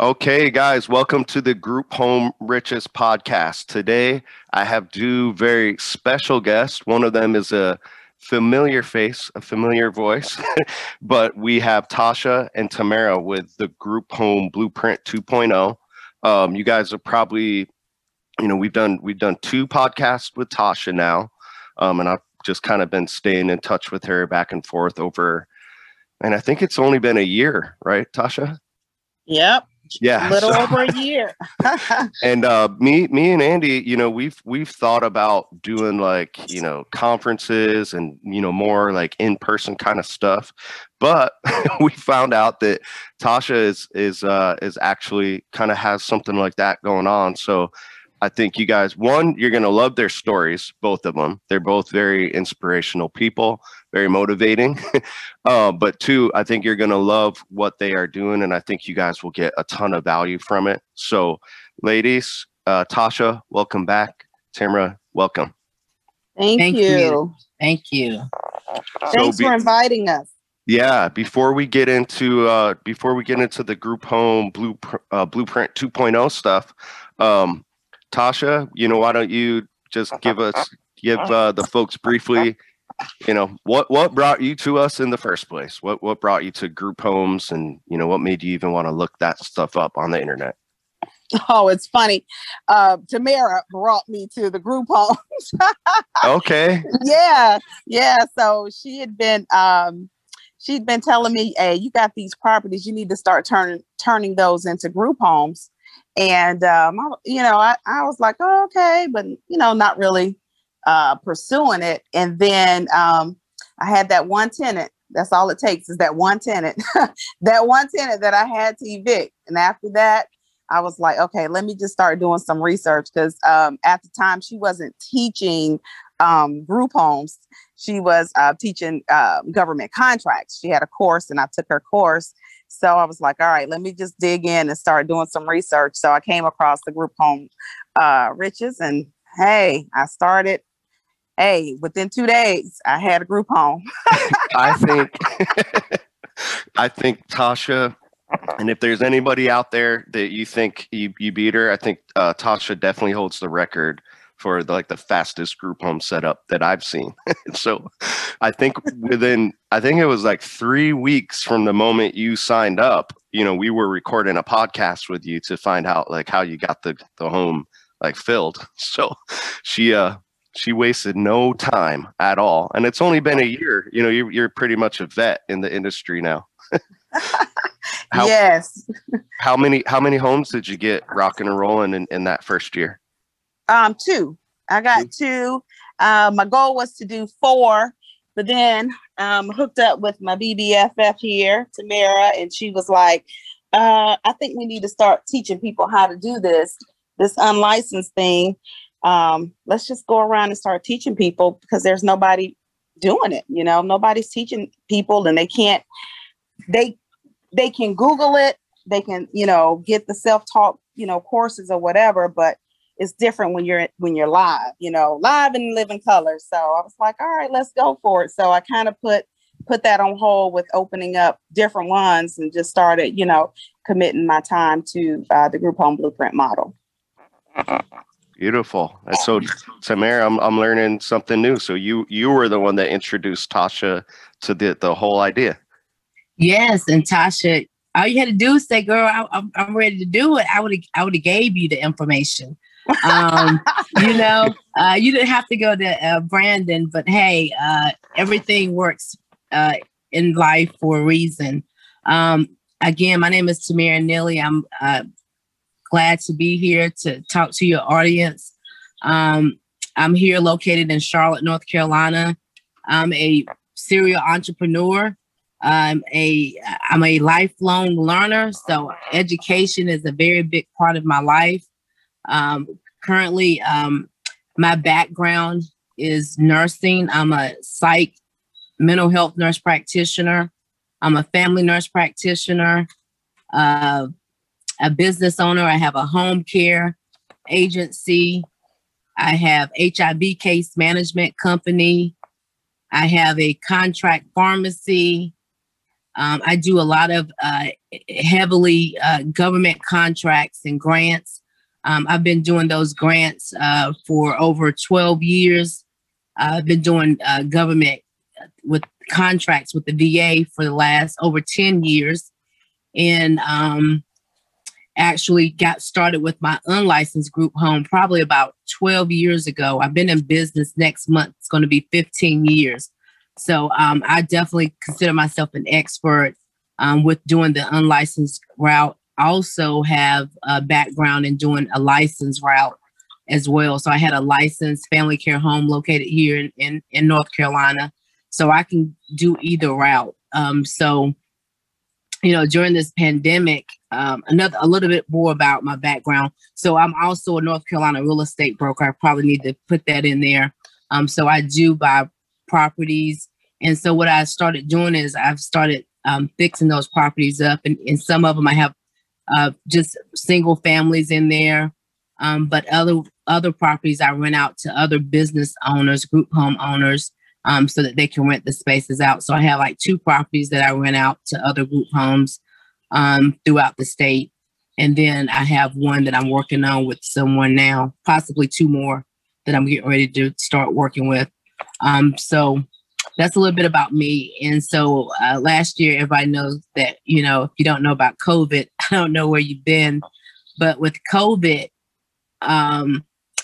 Okay, guys, welcome to the Group Home Riches podcast. Today, I have two very special guests. One of them is a familiar face, a familiar voice, but we have Tasha and Tamara with the Group Home Blueprint 2.0. You guys are probably, we've done two podcasts with Tasha now, and I've just kind of been staying in touch with her back and forth over, and I think it's only been a year, right, Tasha? Yep. Yeah, a little over a year. And me and Andy, we've thought about doing conferences and more like in-person kind of stuff, but we found out that Tasha is actually kind of has something like that going on. So I think you guys, one, you're going to love their stories, both of them. They're both very inspirational people, very motivating. But two, I think you're going to love what they are doing. And I think you guys will get a ton of value from it. So ladies, Tasha, welcome back. Tamara, welcome. Thank you. Thank you. Thanks for inviting us. Yeah, before we get into the Group Home Blueprint 2.0 stuff, Tasha, why don't you just give the folks briefly, what brought you to us in the first place? What brought you to group homes, and what made you even want to look that stuff up on the internet? Oh, it's funny. Tamara brought me to the group homes. Okay. Yeah. So she'd been telling me, hey, you got these properties, you need to start turning those into group homes. And, I was like, oh, okay, but, not really pursuing it. And then I had that one tenant. That's all it takes is that one tenant, that one tenant that I had to evict. And after that, I was like, okay, let me just start doing some research, because at the time she wasn't teaching group homes. She was teaching government contracts. She had a course and I took her course. So I was like, all right, let me just dig in and start doing some research. So I came across the Group Home Riches, and hey, I started. Hey, within 2 days, I had a group home. I think Tasha, and if there's anybody out there that you think you beat her, I think Tasha definitely holds the record for the fastest group home setup that I've seen. So I think it was like 3 weeks from the moment you signed up, we were recording a podcast with you to find out how you got the home filled. So she wasted no time at all. And it's only been a year. You're pretty much a vet in the industry now. Yes. How many homes did you get rocking and rolling in that first year? 2. I got 2. My goal was to do 4, but then hooked up with my BBFF here, Tamara, and she was like, I think we need to start teaching people how to do this unlicensed thing. Let's just go around and start teaching people, because there's nobody doing it. Nobody's teaching people, and they can Google it. They can, get the self-taught, courses or whatever, but it's different when you're live, live and live in color. So I was like, all right, let's go for it. So I kind of put that on hold with opening up different ones, and just started, committing my time to the Group Home Blueprint model. Beautiful. And so, Tamara, I'm learning something new. So you were the one that introduced Tasha to the whole idea. Yes, and Tasha, all you had to do is say, "Girl, I'm ready to do it." I would have gave you the information. You didn't have to go to Brandon, but hey, everything works in life for a reason. Again, my name is Tamara Neely. I'm glad to be here to talk to your audience. I'm here located in Charlotte, North Carolina. I'm a serial entrepreneur. I'm a lifelong learner. So education is a very big part of my life. Currently, my background is nursing. I'm a psych mental health nurse practitioner. I'm a family nurse practitioner, a business owner. I have a home care agency. I have HIV case management company. I have a contract pharmacy. I do a lot of heavily government contracts and grants. I've been doing those grants for over 12 years. I've been doing government with contracts with the VA for the last over 10 years. And actually got started with my unlicensed group home probably about 12 years ago. I've been in business next month. It's going to be 15 years. So I definitely consider myself an expert with doing the unlicensed route. I also have a background in doing a licensed route as well. So I had a licensed family care home located here in North Carolina. So I can do either route. So, you know, during this pandemic, a little bit more about my background. So I'm also a North Carolina real estate broker. I probably need to put that in there. So I do buy properties. And so what I started doing is I've started fixing those properties up. And some of them I have just single families in there. But other properties I rent out to other business owners, group home owners, so that they can rent the spaces out. So I have like 2 properties that I rent out to other group homes throughout the state. And then I have one that I'm working on with someone now, possibly 2 more that I'm getting ready to start working with. So that's a little bit about me. And so last year, everybody knows that, you know, if you don't know about COVID, I don't know where you've been, but with COVID,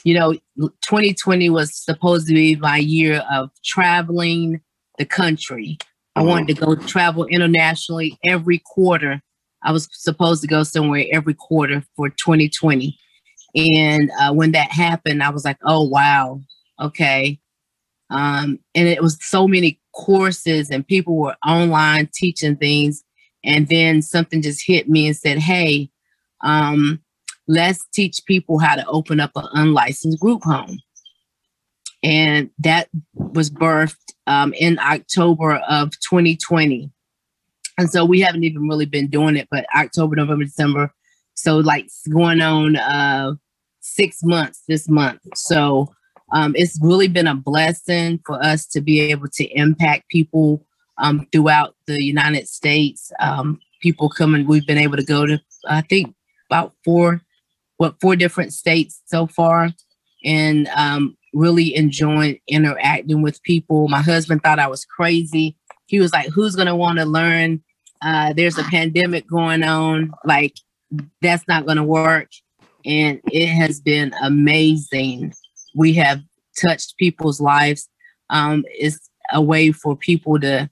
you know, 2020 was supposed to be my year of traveling the country. I wanted to go travel internationally every quarter. I was supposed to go somewhere every quarter for 2020. And when that happened, I was like, oh, wow. Okay. And it was so many courses and people were online teaching things. And then something just hit me and said, hey, let's teach people how to open up an unlicensed group home. And that was birthed in October of 2020. And so we haven't even really been doing it, but October, November, December. So like going on 6 months this month. So it's really been a blessing for us to be able to impact people throughout the United States. People coming, we've been able to go to, I think, about 4 different states so far, and really enjoying interacting with people. My husband thought I was crazy. He was like, who's going to want to learn? There's a pandemic going on. Like, that's not going to work. And it has been amazing. We have touched people's lives. It's a way for people to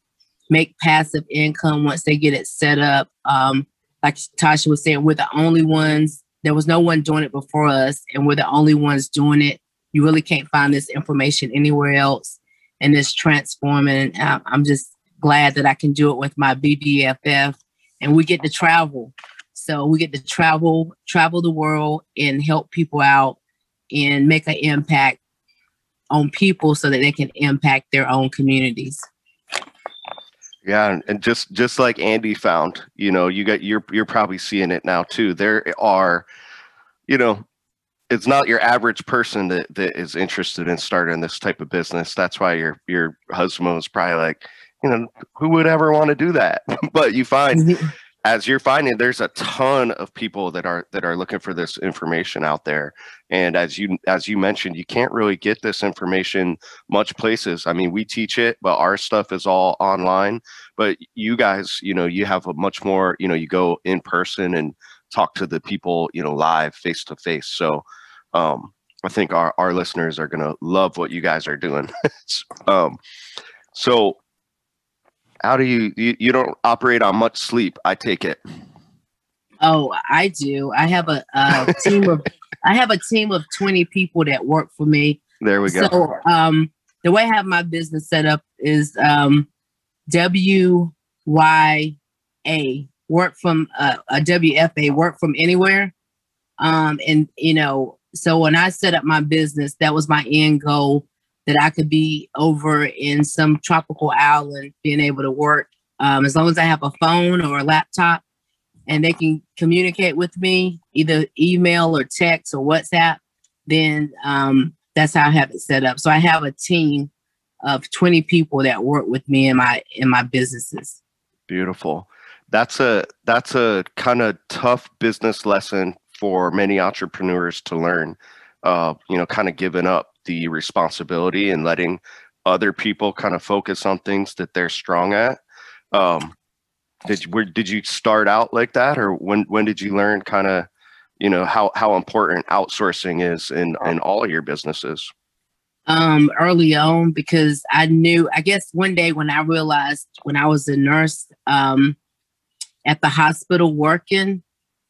make passive income once they get it set up. Like Tasha was saying, we're the only ones. There was no one doing it before us, and we're the only ones doing it. You really can't find this information anywhere else, and it's transforming. I'm just glad that I can do it with my BBFF, and we get to travel. So we get to travel the world and help people out and make an impact on people so that they can impact their own communities. Yeah, and just like Andy found, you know, you're probably seeing it now too. There are, you know, it's not your average person that is interested in starting this type of business. That's why your husband was probably like, you know, who would ever want to do that? But you find, as you're finding, there's a ton of people that are looking for this information out there. And as you mentioned, you can't really get this information much places. I mean, we teach it, but our stuff is all online. But you guys, you know, you have a much more, you know, you go in person and talk to the people, you know, live, face to face. So I think our listeners are going to love what you guys are doing. So how do you don't operate on much sleep, I take it? Oh, I do. I have a team of 20 people that work for me. There we go. So the way I have my business set up is WYA, work from a WFA, work from anywhere. And you know, so when I set up my business, that was my end goal, that I could be over in some tropical island, being able to work as long as I have a phone or a laptop and they can communicate with me, either email or text or WhatsApp, then that's how I have it set up. So I have a team of 20 people that work with me in my businesses. Beautiful. That's a kind of tough business lesson for many entrepreneurs to learn. Kind of giving up the responsibility and letting other people kind of focus on things that they're strong at. Did you start out like that, or when did you learn kind of, how important outsourcing is in all of your businesses? Early on, because I knew, I guess one day when I realized when I was a nurse at the hospital working,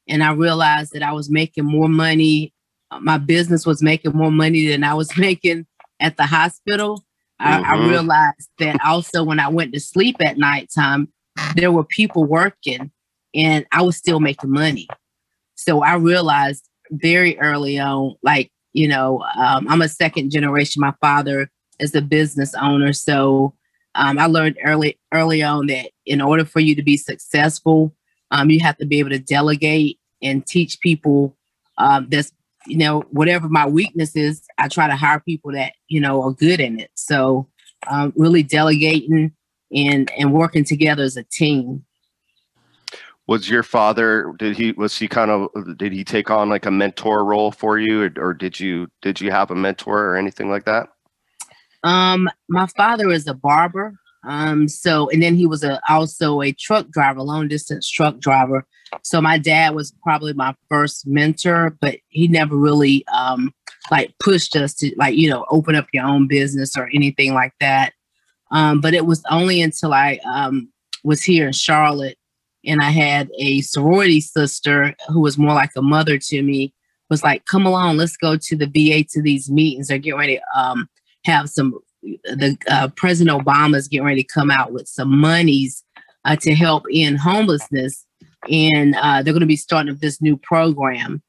and I realized that I was making more money, my business was making more money than I was making at the hospital. I realized that also when I went to sleep at nighttime, there were people working and I was still making money. So I realized very early on, like, I'm a second generation. My father is a business owner. So I learned early on that in order for you to be successful, you have to be able to delegate and teach people that's, whatever my weakness is, I try to hire people that, are good in it. So really delegating and working together as a team. Was your father, did he take on like a mentor role for you, or did you have a mentor or anything like that? My father is a barber. And then he was also a truck driver, long distance truck driver. So my dad was probably my first mentor, but he never really pushed us to open up your own business or anything like that. But it was only until I was here in Charlotte and I had a sorority sister who was more like a mother to me, was like, come along, let's go to the VA to these meetings. They're getting ready to have President Obama's getting ready to come out with some monies to help end homelessness. And they're going to be starting up this new program.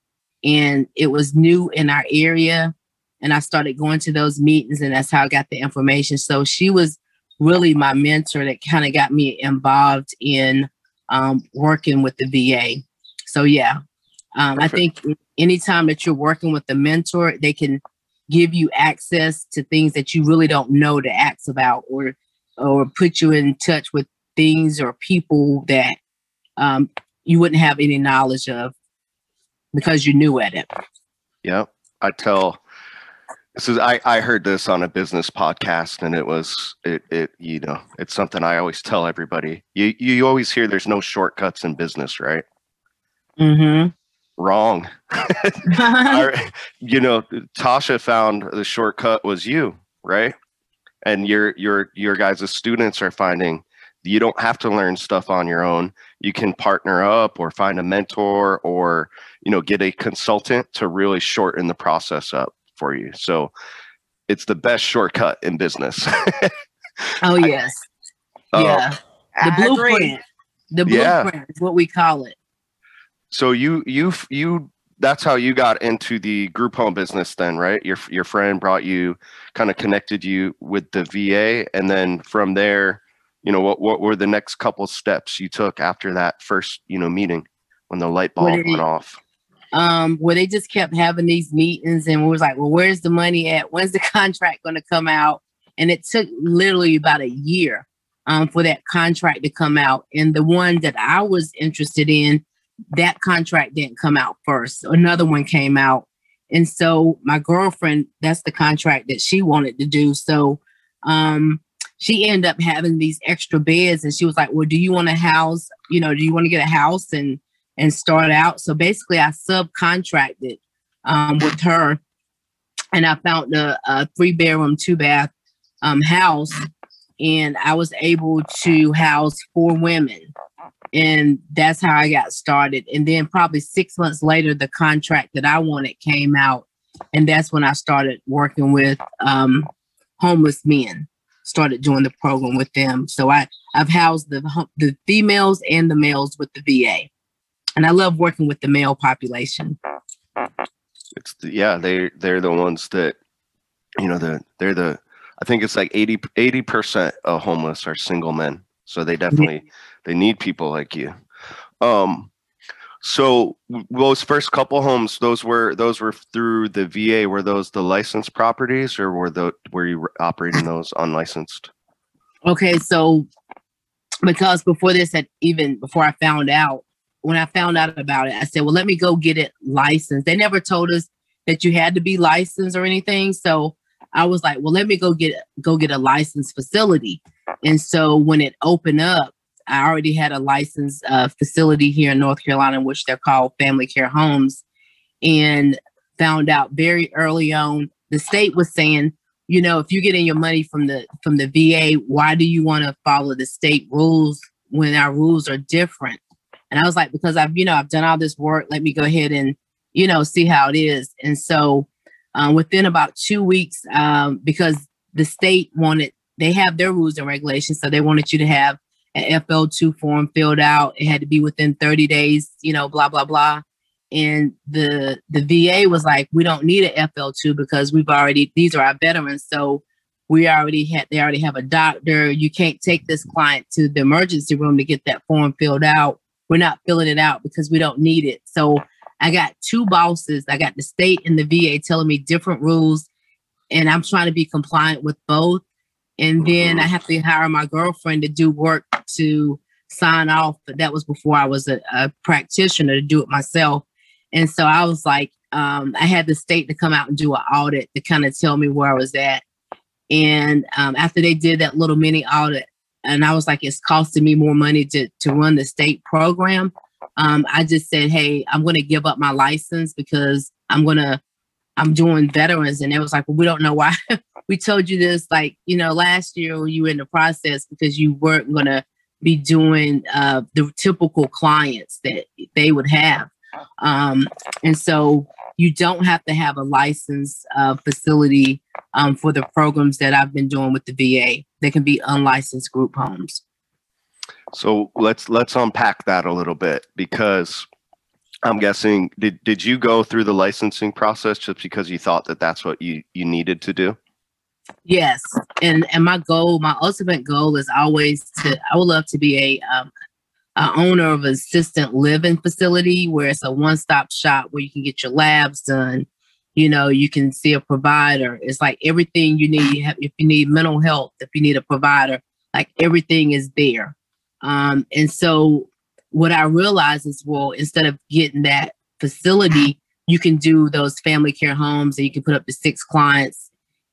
And it was new in our area. And I started going to those meetings, and that's how I got the information. So she was really my mentor that kind of got me involved in working with the VA. So yeah, I think anytime that you're working with a mentor, they can give you access to things that you really don't know to ask about, or put you in touch with things or people that you wouldn't have any knowledge of because you're new at it. Yeah, I heard this on a business podcast, and it's something I always tell everybody. You always hear there's no shortcuts in business, right? Mm-hmm. Wrong. Tasha found the shortcut was you, right? And your guys' students are finding you don't have to learn stuff on your own. You can partner up or find a mentor or, get a consultant to really shorten the process up for you. So it's the best shortcut in business. Oh, yes. Yeah. The blueprint. The blueprint is what we call it. So that's how you got into the group home business then, right? Your friend kind of connected you with the VA. And then from there, what were the next couple steps you took after that first, meeting when the light bulb went off? Where they just kept having these meetings, and we was like, well, where's the money at? When's the contract going to come out? And it took literally about a year for that contract to come out. And the one that I was interested in, that contract didn't come out first. Another one came out. And so my girlfriend, that's the contract that she wanted to do. So she ended up having these extra beds, and she was like, well, do you want to house, do you want to get a house and start out? So basically I subcontracted with her, and I found a 3-bedroom, 2-bath house, and I was able to house 4 women. And that's how I got started. And then probably 6 months later, the contract that I wanted came out. And that's when I started working with homeless men, started doing the program with them. So I've housed the females and the males with the VA. And I love working with the male population. They're the ones that, I think it's like 80% of homeless are single men. So they definitely, they need people like you. So those first couple homes, those were through the VA. Were those the licensed properties, or were you operating those unlicensed? Okay. So because before I found out, when I found out about it, I said, well, let me go get it licensed. They never told us that you had to be licensed or anything. So I was like, well, let me go get a licensed facility. And so when it opened up, I already had a licensed facility here in North Carolina, which they're called family care homes, and found out very early on, the state was saying, you know, if you're getting your money from the VA, why do you want to follow the state rules when our rules are different? And I was like, because I've done all this work. Let me go ahead and, see how it is. And so within about 2 weeks, because the state they have their rules and regulations. So they wanted you to have an FL2 form filled out. It had to be within 30 days, blah, blah, blah. And the VA was like, we don't need an FL2 because these are our veterans. So they already have a doctor. You can't take this client to the emergency room to get that form filled out. We're not filling it out because we don't need it. So I got two bosses. I got the state and the VA telling me different rules, and I'm trying to be compliant with both. And then I have to hire my girlfriend to do work to sign off. But that was before I was a practitioner, to do it myself. And so I was like, I had the state to come out and do an audit to kind of tell me where I was at. And after they did that little mini audit, and I was like, it's costing me more money to run the state program. I just said, hey, I'm going to give up my license because I'm doing veterans. And it was like, well, we don't know why we told you this, last year when you were in the process, because you weren't going to be doing the typical clients that they would have. And so you don't have to have a licensed facility for the programs that I've been doing with the VA. They can be unlicensed group homes. So let's unpack that a little bit, because I'm guessing, did you go through the licensing process just because you thought that that's what you needed to do? Yes. And my ultimate goal is always I would love to be a owner of an assisted living facility where it's a one-stop shop where you can get your labs done. You can see a provider. It's like everything you need. If you need mental health, if you need a provider, like everything is there. And so what I realized is, well, instead of getting that facility, you can do those family care homes, and you can put up to 6 clients,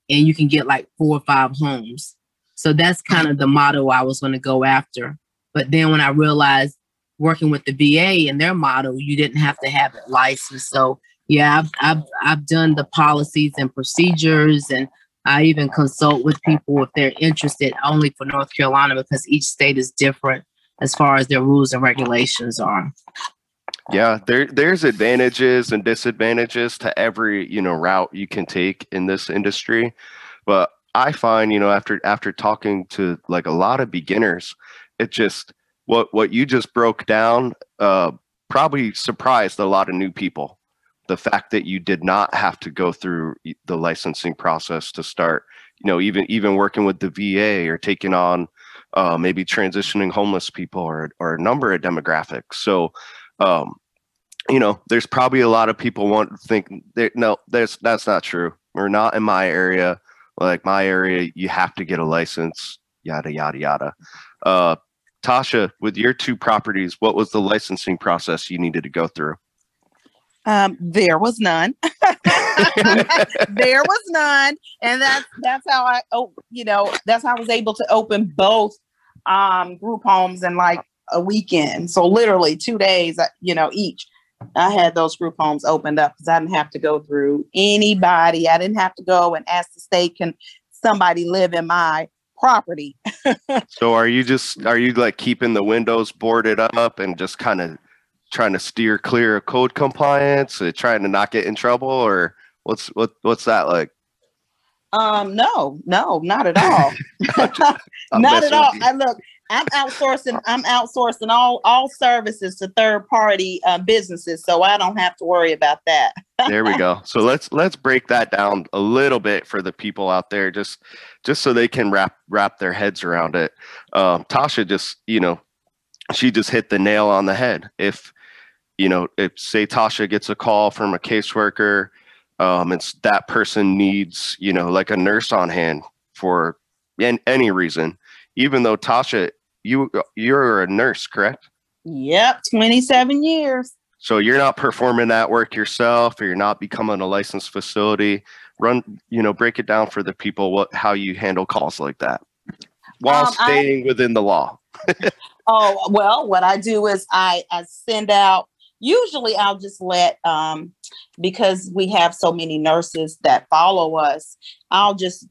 and you can get like 4 or 5 homes. So that's kind of the motto I was going to go after. But then when I realized working with the VA and their model, you didn't have to have it licensed. So yeah, I've done the policies and procedures, and I even consult with people if they're interested, only for North Carolina, because each state is different as far as their rules and regulations are. Yeah, there's advantages and disadvantages to every, route you can take in this industry. But I find, after talking to like a lot of beginners, it just, what you just broke down probably surprised a lot of new people. The fact that you did not have to go through the licensing process to start, even working with the VA or taking on maybe transitioning homeless people or a number of demographics. So, there's probably a lot of people think that, no, that's not true. We're not in my area. Like my area, you have to get a license, yada, yada, yada. Tasha, with your 2 properties, what was the licensing process you needed to go through? There was none. There was none. And that's how that's how I was able to open both group homes in like a weekend. So literally 2 days, each. I had those group homes opened up because I didn't have to go through anybody. I didn't have to go and ask the state, can somebody live in my property? So are you like keeping the windows boarded up and just kind of trying to steer clear of code compliance, trying to not get in trouble, or what's that like? No, not at all. Not at all. I'm outsourcing all services to third party businesses, so I don't have to worry about that. There we go. So let's break that down a little bit for the people out there, just so they can wrap their heads around it. Tasha just, she just hit the nail on the head. If say Tasha gets a call from a caseworker, and that person needs, like a nurse on hand for any reason, even though Tasha you're a nurse, correct? Yep, 27 years. So you're not performing that work yourself, or you're not becoming a licensed facility. Break it down for the people how you handle calls like that while staying within the law. Oh, well, what I do is I send out, usually I'll just let, because we have so many nurses that follow us, I'll just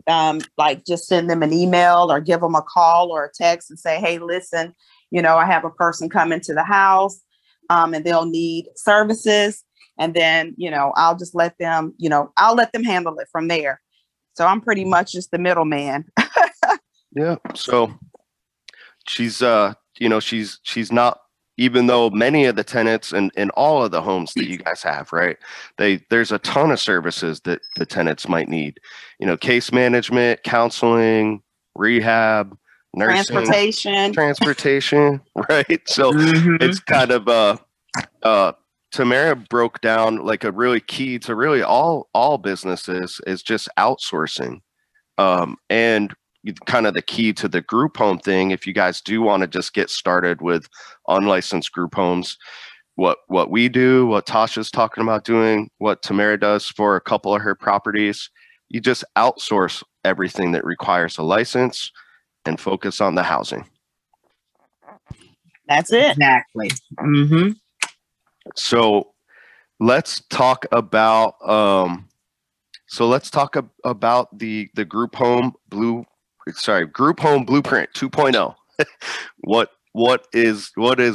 just send them an email or give them a call or a text and say, hey, listen, I have a person come into the house and they'll need services. And then, I'll just let them, I'll let them handle it from there. So I'm pretty much just the middleman. Yeah. So she's not, even though many of the tenants and all of the homes that you guys have, right? There's a ton of services that the tenants might need, case management, counseling, rehab, nursing, transportation, right? So it's kind of, Tamara broke down like a really key to really all businesses is just outsourcing. And kind of the key to the group home thing, if you guys do want to just get started with unlicensed group homes, what we do, what Tasha's talking about doing, what Tamara does for a couple of her properties, you just outsource everything that requires a license and focus on the housing. That's it. Exactly. So let's talk about the group home blueprint 2.0. What is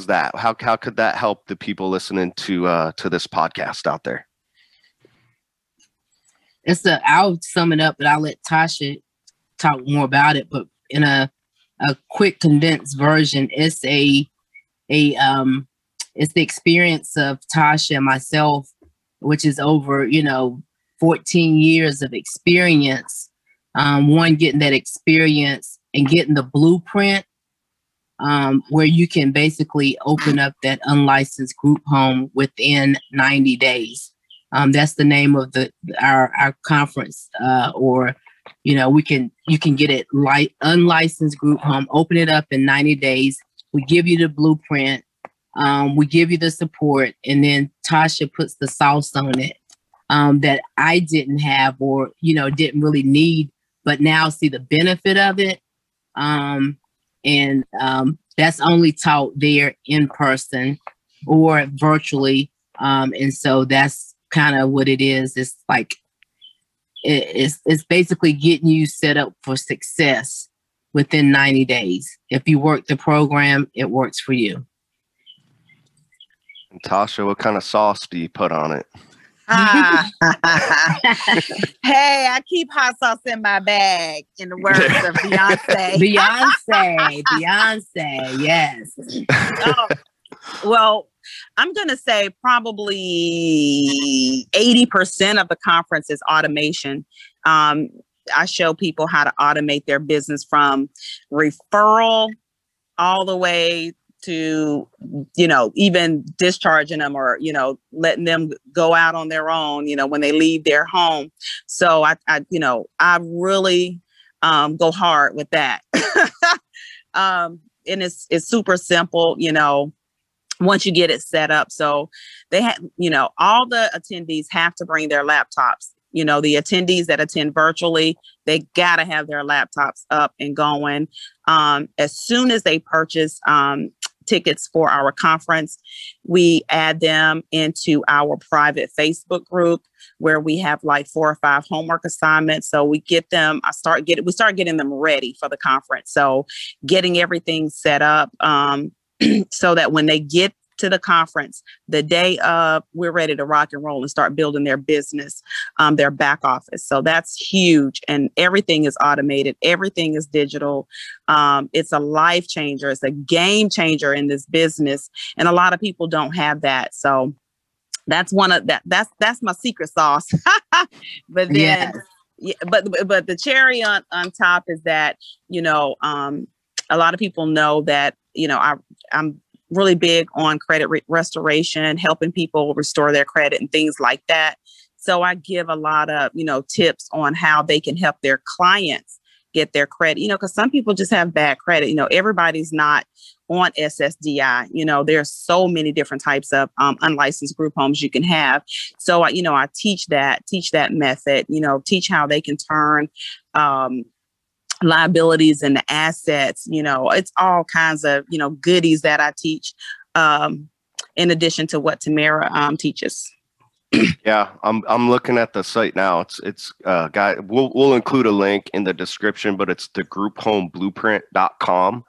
that? How could that help the people listening to this podcast out there? I'll sum it up, but I'll let Tasha talk more about it. But in a quick condensed version, it's it's the experience of Tasha and myself, which is over 14 years of experience. Getting that experience and getting the blueprint where you can basically open up that unlicensed group home within 90 days. That's the name of our conference, you can get it unlicensed group home, open it up in 90 days. We give you the blueprint, we give you the support, and then Tasha puts the sauce on it that I didn't have or didn't really need, but now see the benefit of it. That's only taught there in person or virtually. And so that's kind of what it is. It's like, it's basically getting you set up for success within 90 days. If you work the program, it works for you. And Tasha, what kind of sauce do you put on it? Hey, I keep hot sauce in my bag, in the words of Beyonce. Beyonce, yes. Well, I'm going to say probably 80% of the conference is automation. I show people how to automate their business from referral all the way to, even discharging them or, letting them go out on their own, when they leave their home. So I really go hard with that. And it's super simple, once you get it set up. So they have, all the attendees have to bring their laptops. The attendees that attend virtually, they got to have their laptops up and going. As soon as they purchase tickets for our conference, we add them into our private Facebook group where we have like 4 or 5 homework assignments. So we get them, we start getting them ready for the conference. So getting everything set up so that when they get to the conference, the day of, we're ready to rock and roll and start building their business, their back office. So that's huge. And everything is automated. Everything is digital. It's a life changer. It's a game changer in this business. And a lot of people don't have that. So that's that's my secret sauce. But then, but the cherry on top is that, a lot of people know that, I'm really big on credit restoration, helping people restore their credit and things like that. So I give a lot of, tips on how they can help their clients get their credit, because some people just have bad credit. Everybody's not on SSDI. There's so many different types of unlicensed group homes you can have. So, I teach that method, teach how they can turn liabilities into assets. It's all kinds of, goodies that I teach in addition to what Tamara teaches. Yeah, I'm looking at the site now. It's guy. We'll include a link in the description, but it's thegrouphomeblueprint.com,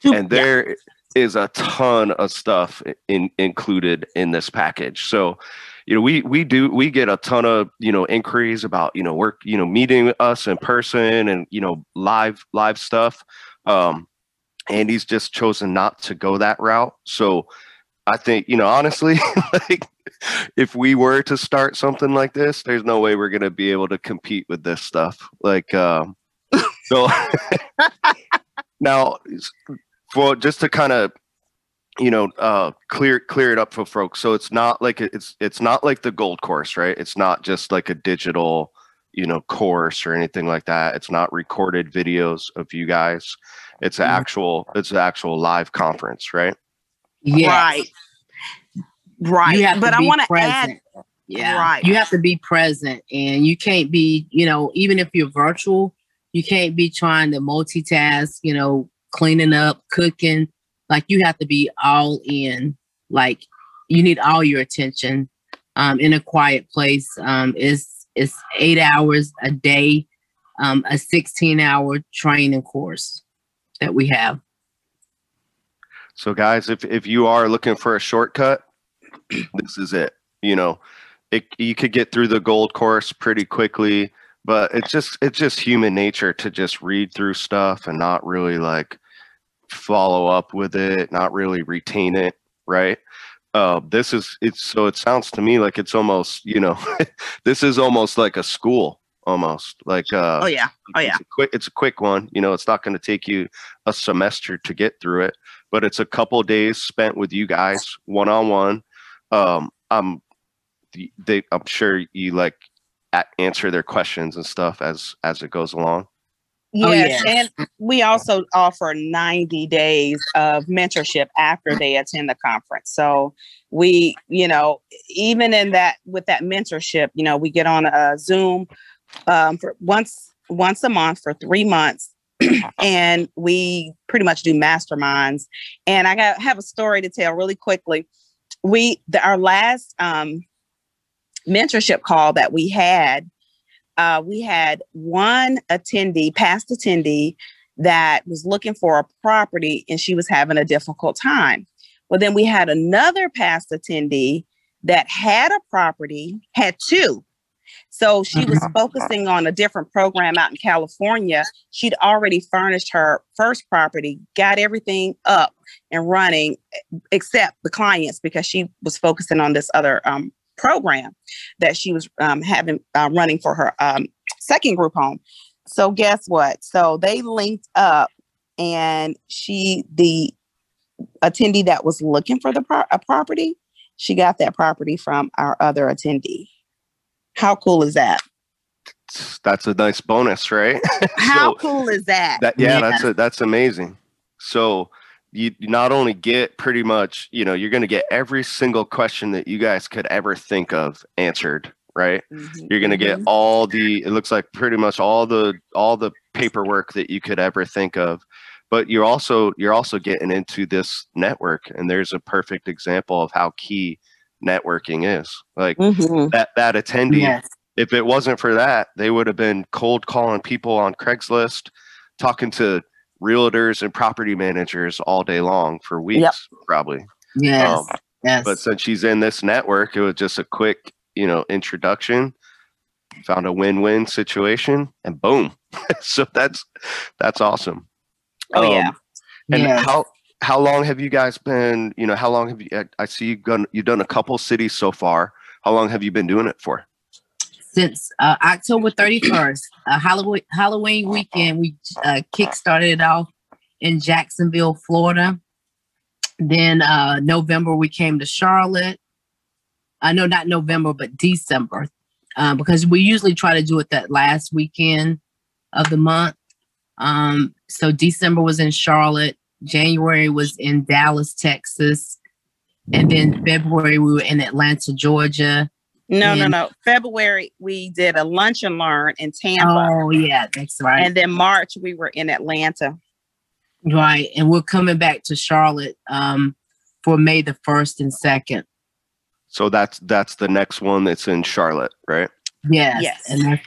and there is a ton of stuff included in this package. So, we get a ton of inquiries about work, meeting us in person and live stuff. Andy's just chosen not to go that route. So I think honestly, like, if we were to start something like this, there's no way we're going to be able to compete with this stuff. Like, so now, for just to kind of, clear it up for folks. So it's not like it's not like the gold course, right? It's not just like a digital, course or anything like that. It's not recorded videos of you guys. It's an actual live conference, right? Yeah. Right. But I want to add, right. You have to be present, and you can't be, even if you're virtual, you can't be trying to multitask, cleaning up, cooking. Like, you have to be all in. Like, you need all your attention in a quiet place. It's 8 hours a day, a 16-hour training course that we have. So guys, if you are looking for a shortcut, this is it. You could get through the gold course pretty quickly, but it's just human nature to just read through stuff and not really like follow up with it, not really retain it, right? So it sounds to me like it's almost, this is almost like a school, almost like it's a quick one. It's not going to take you a semester to get through it, but it's a couple days spent with you guys one-on-one. I'm sure you like answer their questions and stuff as it goes along. Yes, and we also offer 90 days of mentorship after they attend the conference. So we, even in that, with that mentorship, we get on a Zoom for once a month for 3 months, and we pretty much do masterminds. And I have a story to tell really quickly. Our last mentorship call that we had one past attendee that was looking for a property, and she was having a difficult time. Well, then we had another past attendee that had two. So she was focusing on a different program out in California. She'd already furnished her first property, got everything up and running, except the clients, because she was focusing on this other program that she was running for her second group home. So guess what? So they linked up, and the attendee that was looking for a property, she got that property from our other attendee. How cool is that? That's a nice bonus, right? How cool is that? That's amazing. So you not only get pretty much, you're going to get every single question that you guys could ever think of answered, right? Mm-hmm. You're going to get it looks like pretty much all the paperwork that you could ever think of, but you're also getting into this network, and there's a perfect example of how key networking is. Like that attendee, if it wasn't for that, they would have been cold calling people on Craigslist, talking to realtors and property managers all day long for weeks, probably. Yes. But since she's in this network, it was just a quick, introduction, found a win-win situation, and boom. So that's awesome. And how long have you guys been, how long have you, I see you've done a couple cities so far. How long have you been doing it for? Since October 31st, Halloween weekend, we kick-started it off in Jacksonville, Florida. Then November, we came to Charlotte. No, not November, but December, because we usually try to do it that last weekend of the month. So December was in Charlotte, January was in Dallas, Texas, and then February we were in Atlanta, Georgia. No. February we did a lunch and learn in Tampa. Oh yeah, that's right. And then March we were in Atlanta. Right, and we're coming back to Charlotte for May the 1st and 2nd. So that's the next one that's in Charlotte, right? Yes. And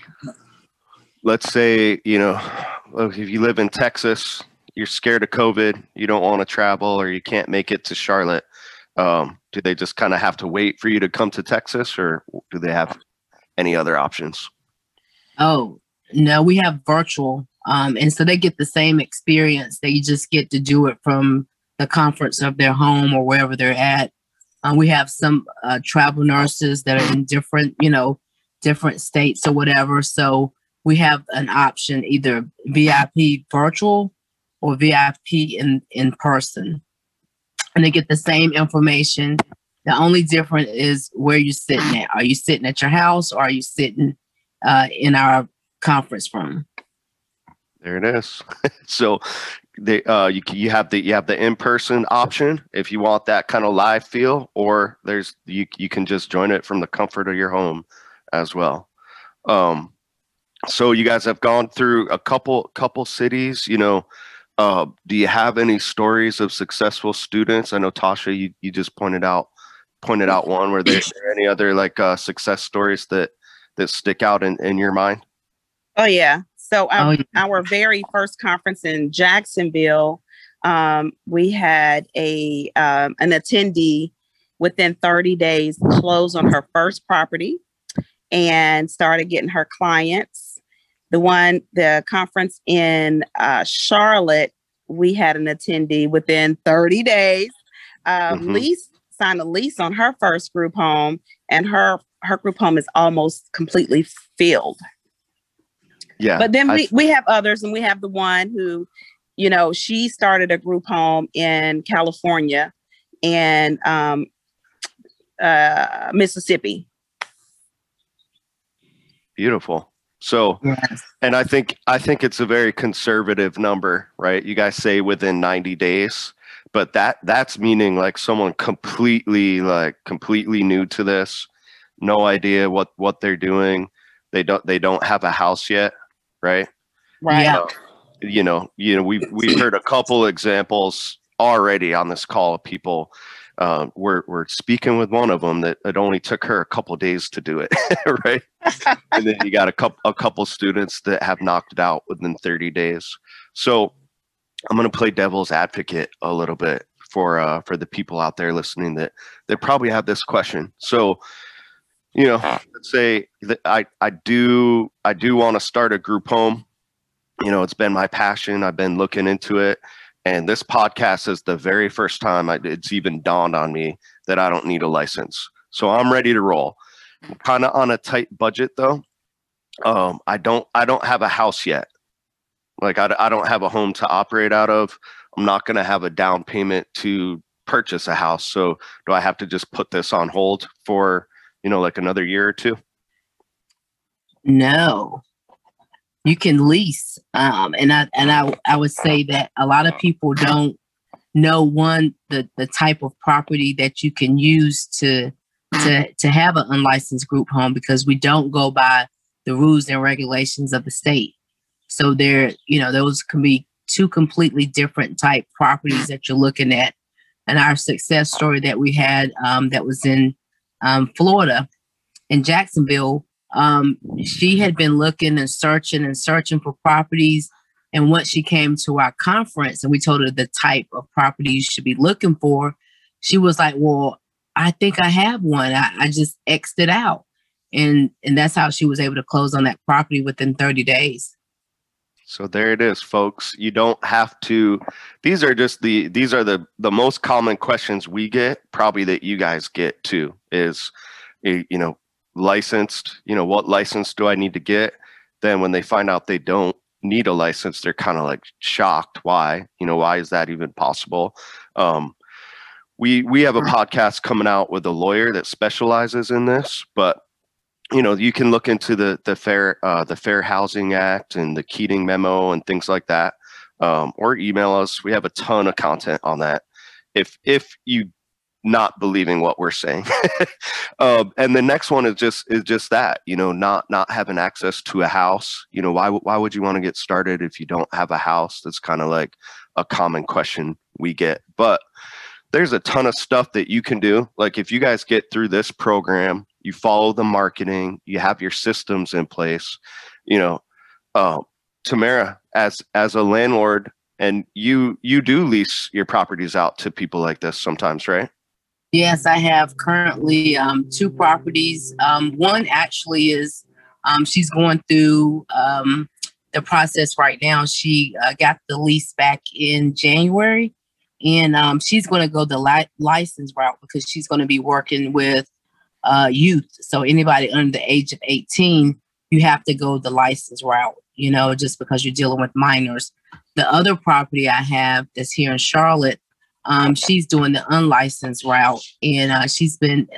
let's say, if you live in Texas, you're scared of COVID, you don't want to travel, or you can't make it to Charlotte. Do they just kind of have to wait for you to come to Texas, or do they have any other options? Oh, no, we have virtual. And so they get the same experience. They just get to do it from the comforts of their home or wherever they're at. We have some travel nurses that are in different states or whatever. So we have an option, either VIP virtual or VIP in person. And they get the same information. The only difference is where you're sitting at. Are you sitting at your house, or are you sitting in our conference room? There it is. So you have the in-person option if you want that kind of live feel, or you can just join it from the comfort of your home as well. So you guys have gone through a couple cities, do you have any stories of successful students? I know Tasha, you just pointed out one. Were there any other success stories that stick out in your mind? Oh yeah. So our very first conference in Jacksonville, we had an attendee within 30 days close on her first property and started getting her clients. The conference in Charlotte, we had an attendee within 30 days, signed a lease on her first group home, and her group home is almost completely filled. Yeah. But then we have others, and we have the one who, she started a group home in California and Mississippi. Beautiful. So, yes. And I think it's a very conservative number, right? You guys say within 90 days, but that's meaning someone completely new to this, no idea what they're doing. They don't have a house yet, right? Right. We've heard a couple examples already on this call of people. We're speaking with one of them that it only took her a couple days to do it, right? And then you got a couple students that have knocked it out within 30 days. So I'm going to play devil's advocate a little bit for the people out there listening that probably have this question. So, let's say that I do want to start a group home. It's been my passion. I've been looking into it. And this podcast is the very first time it's even dawned on me that I don't need a license. So I'm ready to roll. I'm kind of on a tight budget though. I don't have a house yet. I don't have a home to operate out of. I'm not going to have a down payment to purchase a house. So do I have to just put this on hold for, another year or two? No. You can lease, and I would say that a lot of people don't know the type of property that you can use to have an unlicensed group home, because we don't go by the rules and regulations of the state. So those can be two completely different type properties that you're looking at. And our success story that we had that was in Florida, in Jacksonville. She had been looking and searching for properties. And once she came to our conference and we told her the type of property you should be looking for, she was like, well, I think I have one. I just X'd it out. And that's how she was able to close on that property within 30 days. So there it is, folks. You don't have to. These are the most common questions we get, probably that you guys get too, is, licensed, what license do I need to get? Then when they find out they don't need a license, they're kind of shocked. Why? Why is that even possible? We have a podcast coming out with a lawyer that specializes in this, but you can look into the Fair Housing Act and the Keating memo and things like that, or email us. We have a ton of content on that. If you not believing what we're saying, and the next one is just that, not having access to a house. Why would you want to get started if you don't have a house? That's kind of like a common question we get, but there's a ton of stuff that you can do. Like if you guys get through this program, you follow the marketing, you have your systems in place, Tamara, as a landlord, and you do lease your properties out to people like this sometimes, right? Yes, I have currently 2 properties. One actually is she's going through the process right now. She got the lease back in January, and she's going to go the license route because she's going to be working with youth. So anybody under the age of 18, you have to go the license route, just because you're dealing with minors. The other property I have that's here in Charlotte, she's doing the unlicensed route, and she's been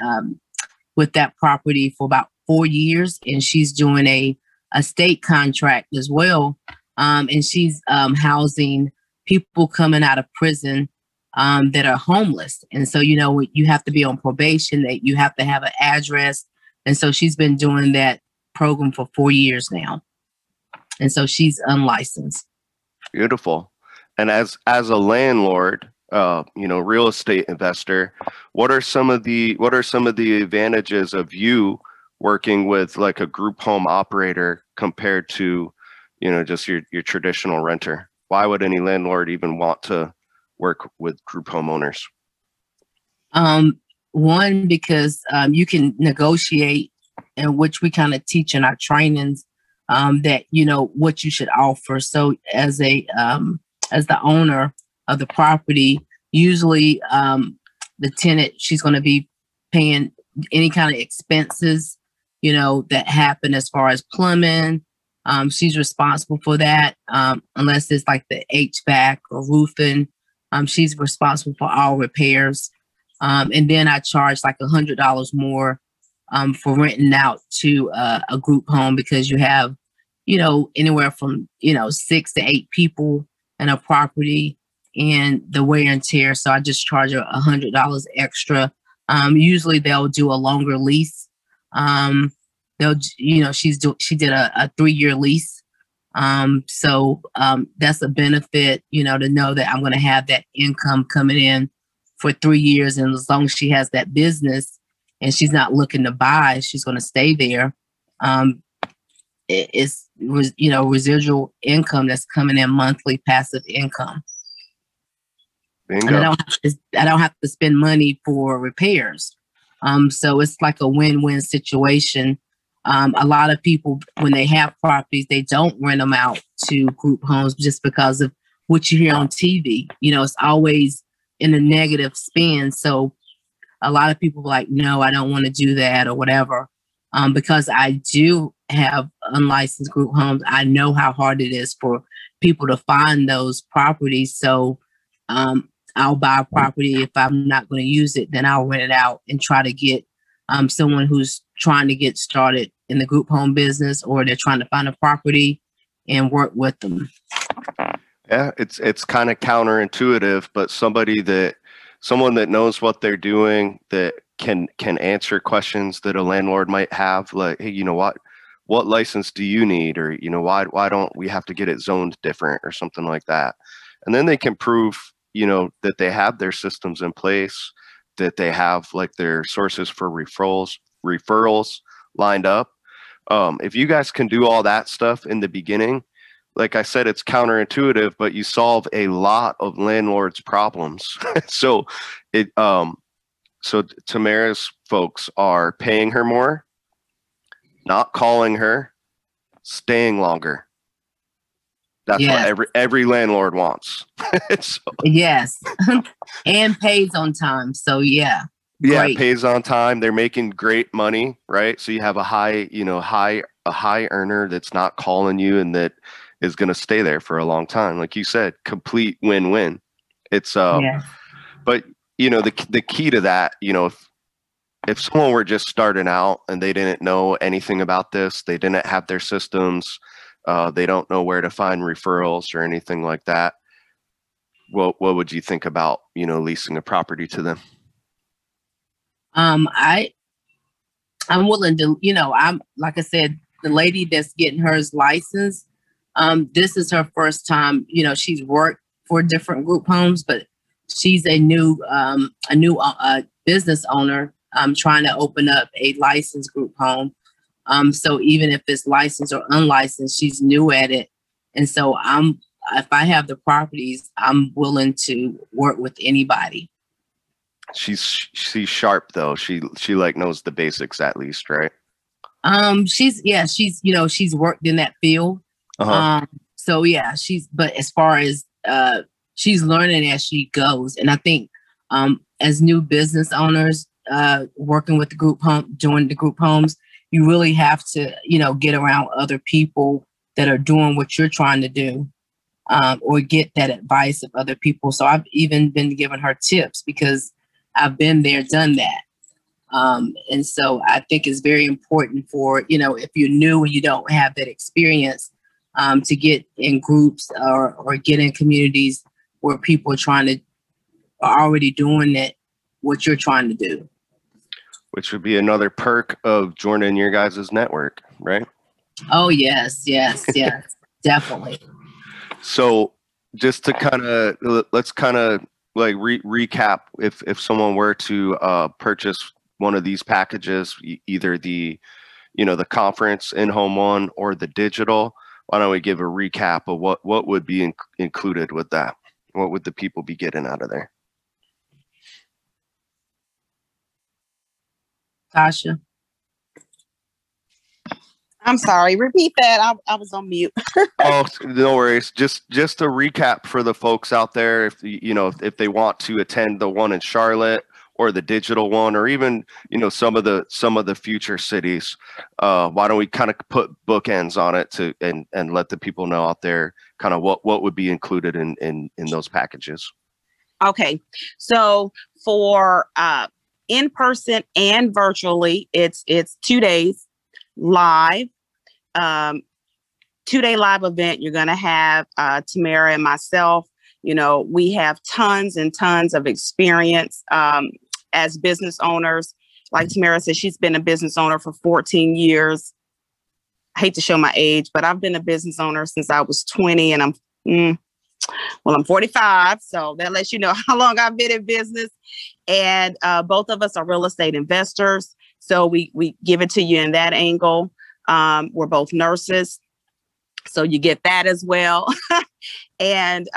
with that property for about 4 years, and she's doing a state contract as well. And she's housing people coming out of prison that are homeless. And so, you have to be on probation, that you have to have an address. And so she's been doing that program for 4 years now. And so she's unlicensed. Beautiful. And as a landlord, real estate investor, what are some of the advantages of you working with like a group home operator compared to, just your traditional renter? Why would any landlord even want to work with group homeowners? One, because you can negotiate, and which we kind of teach in our trainings, that what you should offer. So as the owner of the property, usually the tenant, she's going to be paying any kind of expenses that happen as far as plumbing. She's responsible for that, unless it's like the HVAC or roofing. She's responsible for all repairs. And then I charge like $100 more for renting out to a group home, because you have, anywhere from, 6 to 8 people in a property and the wear and tear. So I just charge her $100 extra. Usually they'll do a longer lease. She did a 3-year lease. So that's a benefit, to know that I'm going to have that income coming in for 3 years. And as long as she has that business and she's not looking to buy, she's going to stay there. It's residual income that's coming in, monthly passive income. Bingo. And I don't have to spend money for repairs. So it's like a win-win situation. A lot of people, when they have properties, they don't rent them out to group homes just because of what you hear on TV. It's always in a negative spin. So a lot of people are like, no, I don't want to do that or whatever. Because I do have unlicensed group homes, I know how hard it is for people to find those properties. So I'll buy a property. If I'm not going to use it, then I'll rent it out and try to get someone who's trying to get started in the group home business, or they're trying to find a property, and work with them. Yeah, it's kind of counterintuitive, but someone that knows what they're doing, that can answer questions that a landlord might have, like, hey, what license do you need? Or, why don't we have to get it zoned different or something like that? And then they can prove, that they have their systems in place, that they have like their sources for referrals lined up. If you guys can do all that stuff in the beginning, like I said, it's counterintuitive, but you solve a lot of landlords' problems. So Tamara's folks are paying her more, not calling her, staying longer. That's what every landlord wants. Yes. And pays on time. So yeah. Yeah, pays on time. They're making great money, right? So you have a high earner that's not calling you and that is going to stay there for a long time. Like you said, complete win-win. It's but the key to that, if someone were just starting out and they didn't know anything about this, they didn't have their systems, they don't know where to find referrals or anything like that, what would you think about, leasing a property to them? I'm willing to, I'm, like I said, the lady that's getting hers licensed, this is her first time, she's worked for different group homes, but she's a new business owner, trying to open up a licensed group home. So even if it's licensed or unlicensed, she's new at it. And so if I have the properties, I'm willing to work with anybody. She's sharp though. She like knows the basics at least, right? She's worked in that field. So yeah, but as far as she's learning as she goes. And I think as new business owners, working with the group home, joining the group homes, you really have to, get around other people that are doing what you're trying to do, or get that advice of other people. So I've even been giving her tips because I've been there, done that. And so I think it's very important for, if you're new and you don't have that experience, to get in groups or get in communities where people are already doing what you're trying to do. Which would be another perk of joining your guys' network, right? Oh, yes, definitely. So just to let's like recap, if someone were to purchase one of these packages, either the conference in-home one or the digital, why don't we give a recap of what would be included with that? What would the people be getting out of there? Tasha. I'm sorry, repeat that. I was on mute. Oh, no worries. Just a recap for the folks out there. If they want to attend the one in Charlotte or the digital one, or even, some of the future cities, why don't we kind of put bookends on it and let the people know out there kind of what would be included in those packages. Okay. So for in person and virtually, it's 2 days live. 2-day live event. You're going to have Tamara and myself. We have tons and tons of experience as business owners. Like Tamara said, she's been a business owner for 14 years. I hate to show my age, but I've been a business owner since I was 20, and I'm 45. So that lets you know how long I've been in business. And both of us are real estate investors. So we give it to you in that angle. We're both nurses, so you get that as well. And,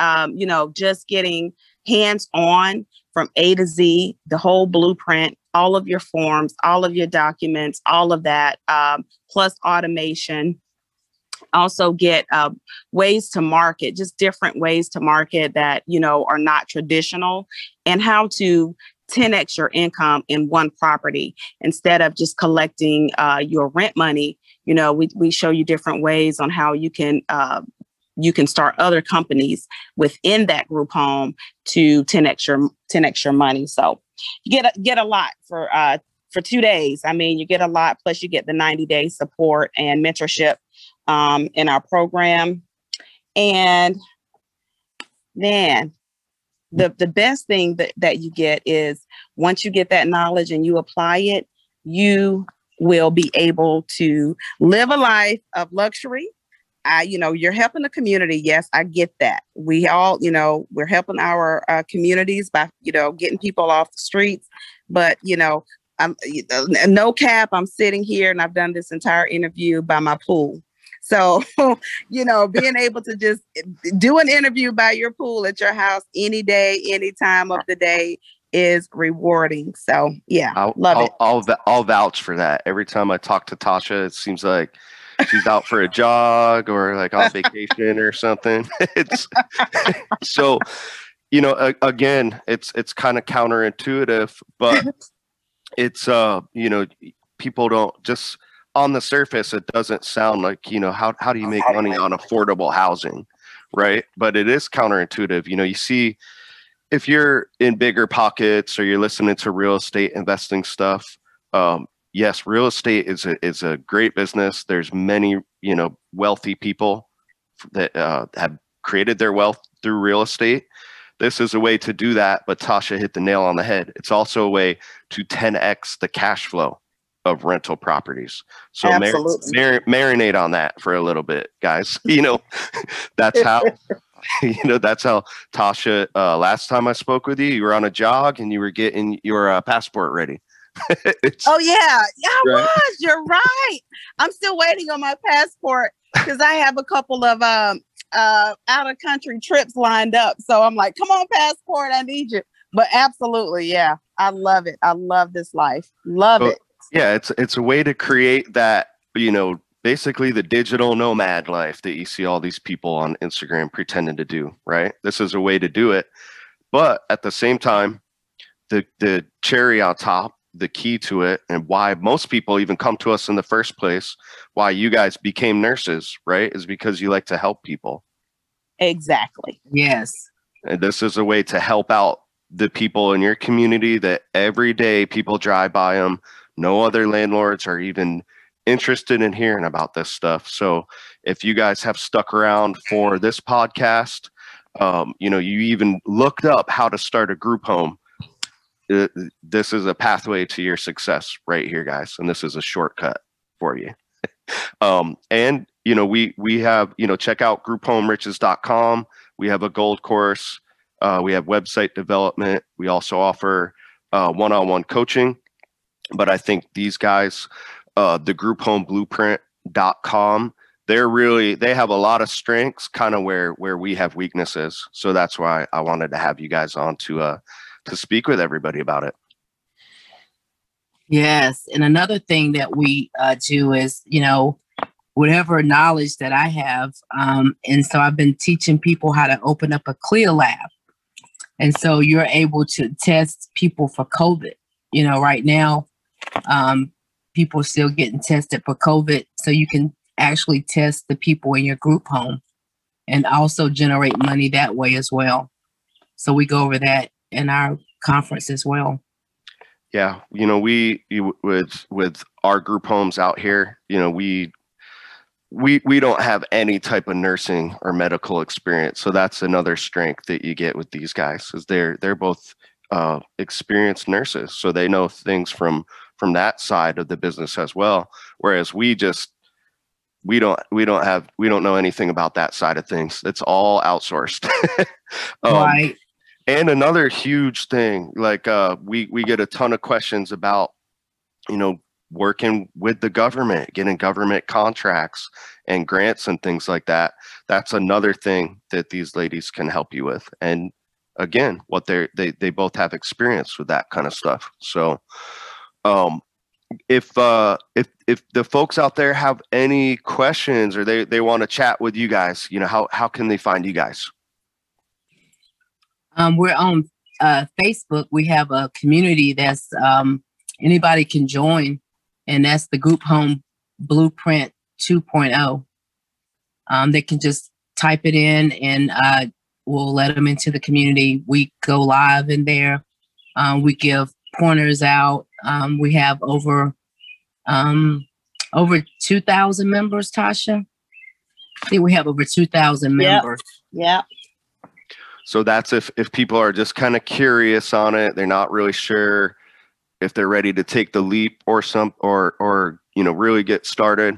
just getting hands-on from A to Z, the whole blueprint, all of your forms, all of your documents, all of that, plus automation. Also get ways to market, just different ways to market that, are not traditional, and how to 10x your income in one property instead of just collecting your rent money. We show you different ways on how you can start other companies within that group home to 10x your money. So you get a lot for 2 days. I mean, you get a lot, plus you get the 90-day support and mentorship in our program. And man, the best thing that you get is once you get that knowledge and you apply it, you will be able to live a life of luxury. You're helping the community. Yes, I get that. We all, we're helping our communities by, getting people off the streets. But, I'm no cap. I'm sitting here and I've done this entire interview by my pool. So, being able to just do an interview by your pool at your house any day, any time of the day is rewarding. So yeah, love it. I'll vouch for that. Every time I talk to Tasha, it seems like she's out for a jog or like on vacation or something. It's so, again, it's kind of counterintuitive, but it's, people don't just on the surface, it doesn't sound like, how do you make money on affordable housing? Right. But it is counterintuitive. You see, if you're in bigger pockets or you're listening to real estate investing stuff, Yes, real estate is a great business. There's many, wealthy people that have created their wealth through real estate. This is a way to do that, but Tasha hit the nail on the head. It's also a way to 10x the cash flow of rental properties. So Absolutely. marinate on that for a little bit, guys. That's how that's how Tasha, last time I spoke with you were on a jog and you were getting your passport ready. Oh yeah, I right. was. You're right. I'm still waiting on my passport because I have a couple of out of country trips lined up. So I'm like, come on, passport, I need you. But absolutely, yeah, I love it. I love this life. Love it. Yeah, it's a way to create that, basically the digital nomad life that you see all these people on Instagram pretending to do, right? This is a way to do it. But at the same time, the cherry on top, the key to it, and why most people even come to us in the first place, why you guys became nurses, right, is because you like to help people. Exactly. Yes. And this is a way to help out the people in your community that every day people drive by them. No other landlords are even interested in hearing about this stuff. So if you guys have stuck around for this podcast, you even looked up how to start a group home. This is a pathway to your success right here, guys. And this is a shortcut for you. And we have, check out grouphomeriches.com. We have a gold course. We have website development. We also offer one-on-one coaching. But I think these guys, the grouphomeblueprint.com, they have a lot of strengths, kind of where we have weaknesses. So that's why I wanted to have you guys on to speak with everybody about it. Yes. And another thing that we do is, whatever knowledge that I have. And so I've been teaching people how to open up a clear lab. And so you're able to test people for COVID. Right now, people are still getting tested for COVID. So you can actually test the people in your group home and also generate money that way as well. So we go over that in our conference as well. Yeah. We with our group homes out here, we don't have any type of nursing or medical experience. So that's another strength that you get with these guys, is they're both experienced nurses. So they know things from that side of the business as well. Whereas we don't know anything about that side of things. It's all outsourced. Right. And another huge thing, like we get a ton of questions about, working with the government, getting government contracts and grants and things like that. That's another thing that these ladies can help you with. And again, they both have experience with that kind of stuff. So if the folks out there have any questions or they want to chat with you guys, how can they find you guys? We're on Facebook. We have a community that's anybody can join, and that's the Group Home Blueprint 2.0. They can just type it in, and we'll let them into the community. We go live in there. We give pointers out. We have over 2,000 members, Tasha. I think we have over 2,000 members. Yeah. So that's if people are just kind of curious on it, they're not really sure if they're ready to take the leap or really get started.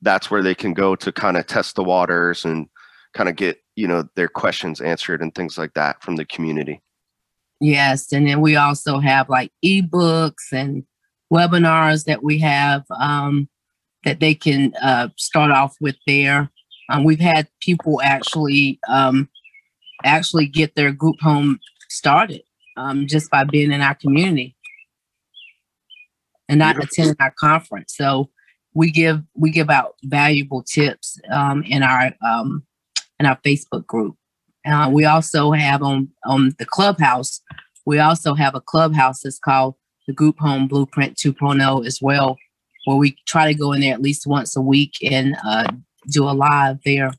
That's where they can go to kind of test the waters and kind of get, their questions answered and things like that from the community. Yes. And then we also have like ebooks and webinars that we have that they can start off with there. We've had people actually get their group home started just by being in our community and not attending our conference. So we give out valuable tips in our Facebook group. We also have on the Clubhouse. We also have a Clubhouse that's called the Group Home Blueprint 2.0 as well, where we try to go in there at least once a week and do a live there.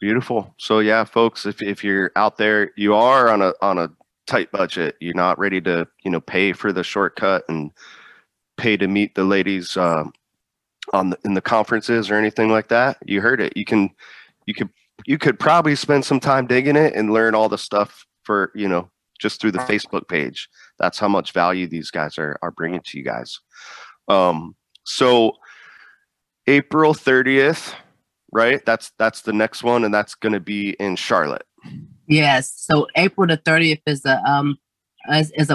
Beautiful. So yeah, folks, if you're out there, you are on a tight budget. You're not ready to, pay for the shortcut and pay to meet the ladies in the conferences or anything like that. You heard it. You could probably spend some time digging it and learn all the stuff for, just through the Facebook page. That's how much value these guys are bringing to you guys. So April 30th, right? That's the next one, and that's going to be in Charlotte. Yes. So April the 30th is a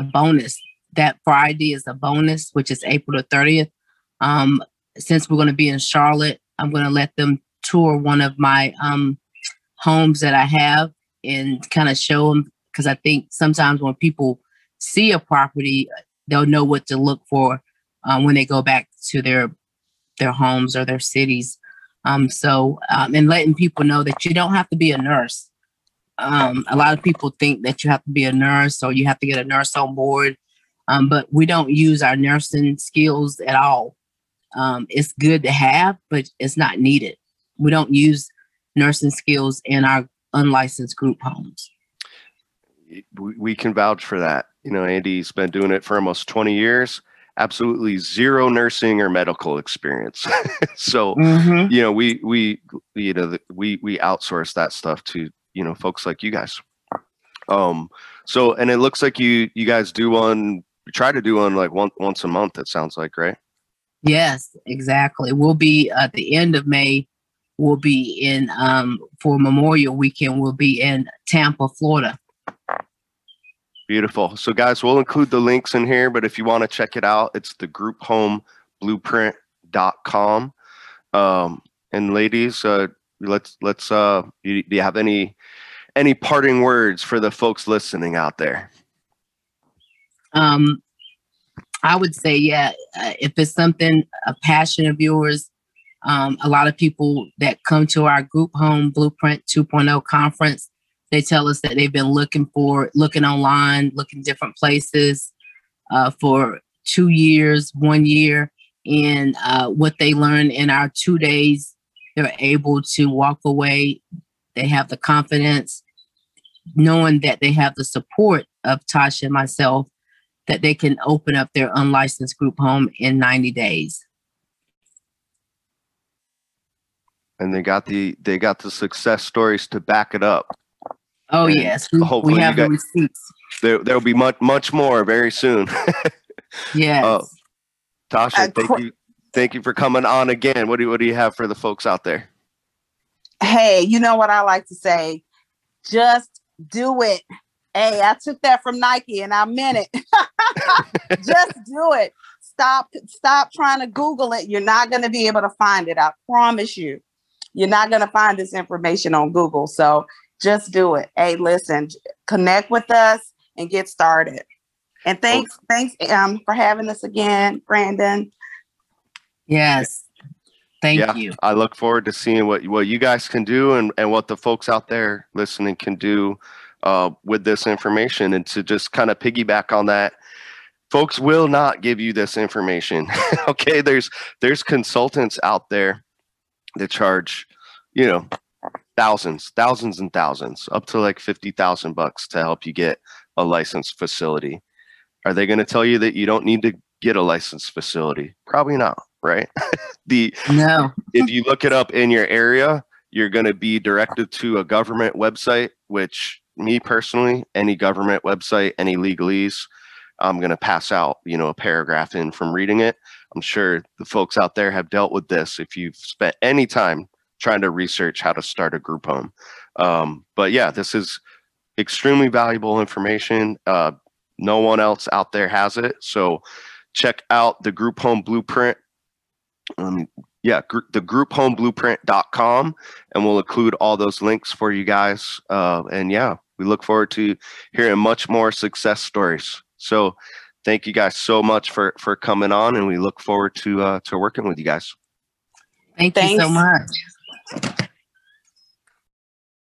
bonus. That Friday is a bonus, which is April the 30th. Since we're going to be in Charlotte, I'm going to let them tour one of my homes that I have and kind of show them, because I think sometimes when people see a property, they'll know what to look for when they go back to their homes or their cities. And letting people know that you don't have to be a nurse. A lot of people think that you have to be a nurse or you have to get a nurse on board, but we don't use our nursing skills at all. It's good to have, but it's not needed. We don't use nursing skills in our unlicensed group homes. We can vouch for that. Andy's been doing it for almost 20 years. Absolutely zero nursing or medical experience. So, we outsource that stuff to, folks like you guys. So, and it looks like you guys try to do one like once a month, it sounds like, right? Yes, exactly. We'll be at the end of May. We'll be in, for Memorial Weekend, we'll be in Tampa, Florida. Beautiful. So guys, we'll include the links in here, but if you want to check it out, it's the grouphomeblueprint.com. And ladies, do you have any parting words for the folks listening out there? I would say, if it's something, a passion of yours, a lot of people that come to our Group Home Blueprint 2.0 conference, they tell us that they've been looking online, looking different places for 2 years, 1 year. And what they learn in our 2 days, they're able to walk away. They have the confidence, knowing that they have the support of Tasha and myself, that they can open up their unlicensed group home in 90 days. And they got the success stories to back it up. Oh, and yes. We have the receipts. There'll be much more very soon. Yes. Tasha, thank you for coming on again. What do you have for the folks out there? Hey, you know what I like to say? Just do it. Hey, I took that from Nike and I meant it. Just do it. Stop trying to Google it. You're not going to be able to find it. I promise you. You're not going to find this information on Google. So just do it. Hey, listen, connect with us and get started. And thanks for having us again, Brandon. Yes. Thank you. I look forward to seeing what you guys can do and what the folks out there listening can do with this information. And to just kind of piggyback on that, folks will not give you this information. Okay, there's consultants out there that charge, thousands and thousands, up to like $50,000 to help you get a licensed facility. Are they going to tell you that you don't need to get a licensed facility? Probably not, right? No. If you look it up in your area, you're going to be directed to a government website, which me personally, any government website, any legalese, I'm going to pass out, a paragraph in from reading it. I'm sure the folks out there have dealt with this if you've spent any time trying to research how to start a group home. But yeah, this is extremely valuable information. No one else out there has it. So check out the Group Home Blueprint. The grouphomeblueprint.com, and we'll include all those links for you guys. And yeah, we look forward to hearing much more success stories. So thank you guys so much for coming on, and we look forward to working with you guys. Thanks so much.